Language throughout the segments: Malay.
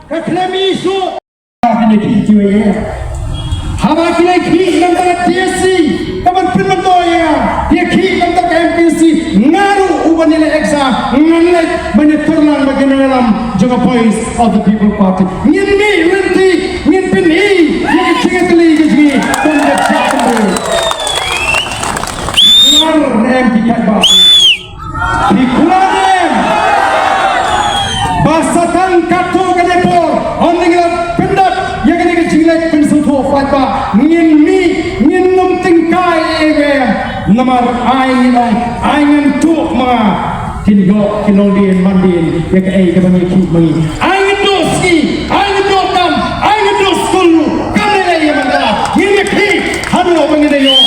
Kaklami isu ini kijuye. Haba kilai ki nantara TSC kapan penontoya dia ki nantara MPC ngaru uban nilai exam nganlek banyak terlang bagi dalam juga voice of the people party ngin ni renti ngin peni yang cengat li gigi konjak sakit ngar MP katba dikularem basatan kato kadepor oningla pendak yang ini kecilek pensuto fatba ngin mi ngin num tingkai ewe namar aingan tu ma kinyo kinodin mandin ya ke bangi ki bangi aingan doski aingan dokam aingan doskulu kanele ya mandala ngin ki hanu bangi deyo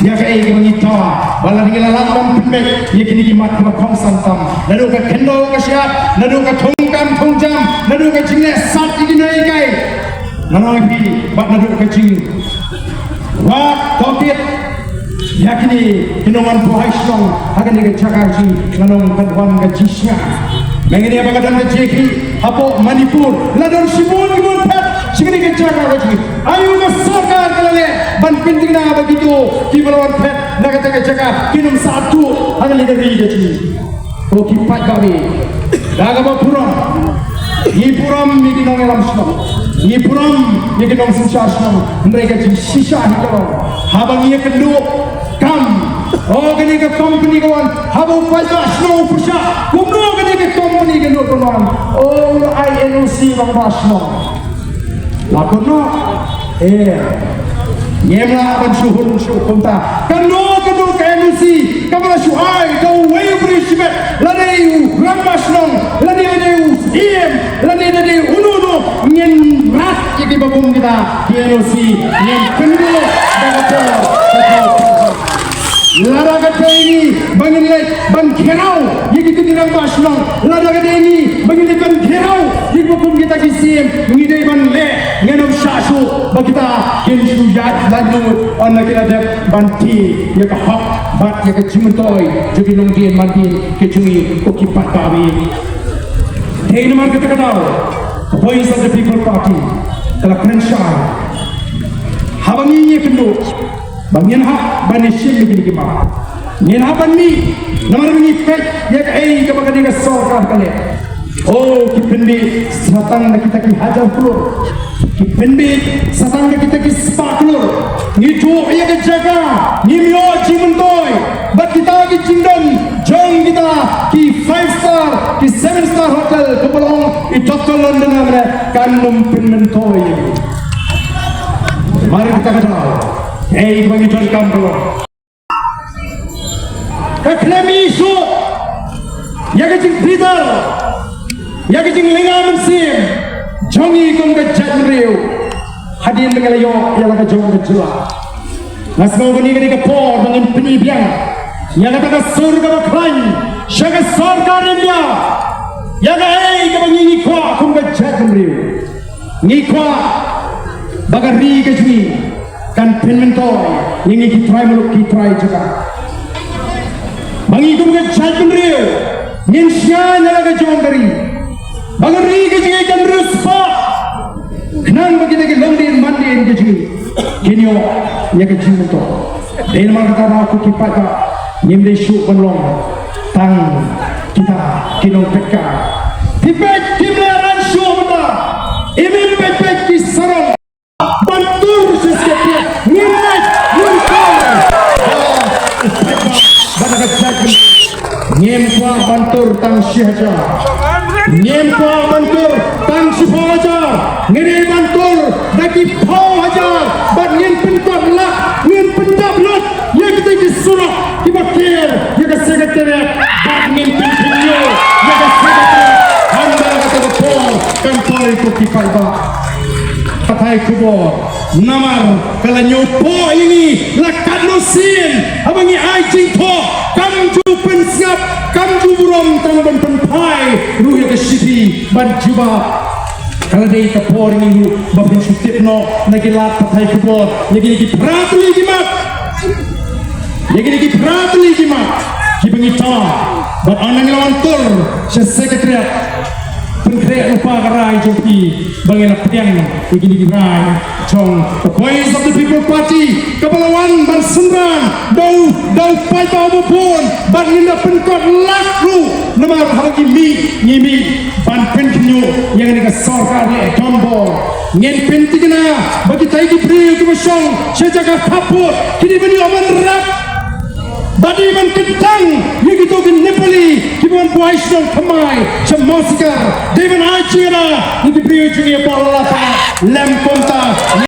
ya ke bangi tawa bala ngila lam pembek ya kini ki mat ma khong santam nadu ka kendo ka syat nadu ka thongkam thongjam nadu ka jingne sat iginai kai nanoi pi bat nadu ka jing wa tokit yakini hinongan buhai song akan dengan cakar ji nanong kadwan ka jisnya mengini apa kadang ka jeki hapo Manipur ladon sibun gimon pet singini ka cakar ji ayu ka sarkar kalale ban penting na begitu ki balawan pet nagata ka cakar kinum satu akan dengan ji to ki pat kami daga ba puram ni puram mi kinong elam sno ni puram mi kinong sisa sno mereka ji sisa hitalo habang ia kenduk kam oh gani ka company kawan habo paisa snow pusha kumno gani ka company gano kawan oh INOC bang basno lakono nyemla ban suhun su konta kano ka INOC kamala suhai ka way brishbe ladeu rambasno ladeu iem ladeu ununo nyen rat iki babung kita INOC nyen kendo daga Lara kata ini bangin lek bang kerau yang kita dirang basno lara kata ini bangin lek bang kerau yang hukum kita kisim ngidai ban lek ngenom syasu bagi kita kensu jat lalu on kita dek banti ya ke hak bat ya ke cimentoi jadi nongdien mantin kecui okipat babi dei nomor kita tahu voice of the people party telah pensyai habangi kendo bangin hak banishin begini gimana nin haban mi namar begini pek ya kai ke bagan dengan sorkar kali oh kipendi satang kita ki hajar pulur kipendi satang kita ki spaklur ni tu ya ke jaga ni mio cimentoi bat kita ki cingdon jong kita ki 5 star ki 7 star hotel kepolong i Dr. London namanya kanum penmentoi mari kita kenal bagi John Campbell kaklami isu ya kecing Peter ya kecing lingaman sim jongi kong ke jatmeriu hadin mengalayo ya laka jong ke jela nasmo gani gani ke por bangin penibiang ya kata ke surga baklan syaga surga remya ya ka ke bangi ngikwa kong ke jatmeriu ngikwa bagari ke juni kan penmentoi yang ingin try meluk try juga bangi kum ke cajun rio ninsya nyala ke jom dari bagari ke jige kan ruspa kenang bagi lagi londin mandin ke jige genio ya ke jimuto dan maka aku kipaka nyimde syuk penlong tang kita kinong peka tipek kimleran syuk mata imim pek kisarong bantur sesekali niat muncul badak jaga nyempa bantur tang syaja nyempa bantur tang sifaja ngene bantur daki pau aja bat nyen pentak lah nyen pentak lot ya kita disurah dibakir ya ke sekretariat bat nyen pentinyo ya ke sekretariat hamba kata betul kantor itu kipaiba pakai kubur namar kalau nyopo ini lakat nusin abangi ajing to kamju pensiap kamju burom tangan penpai ruya ke siti banjuba kalau dia kapor ini bapin sutipno nagilat pakai kubur lagi pratuli gimat lagi pratuli gimat penyita but anang lawan tur sekretariat Pengkreat lupa kerai joki bagaimana petiang begini gerai Chong the voice of the people party kepalawan bersendran dau pai bau pun ban indah penkot lakru nama hagi ngimi ban penkinyo yang ini kesorka di tombol ngen pentigna bagi taigi priu ke besong sejaga kapur kini beni aman rap badi man kentang yang itu ke Nepali kibuan Vaishnav Khamai Semasikar Devan Achira yang diberi juga bola lapa lem konta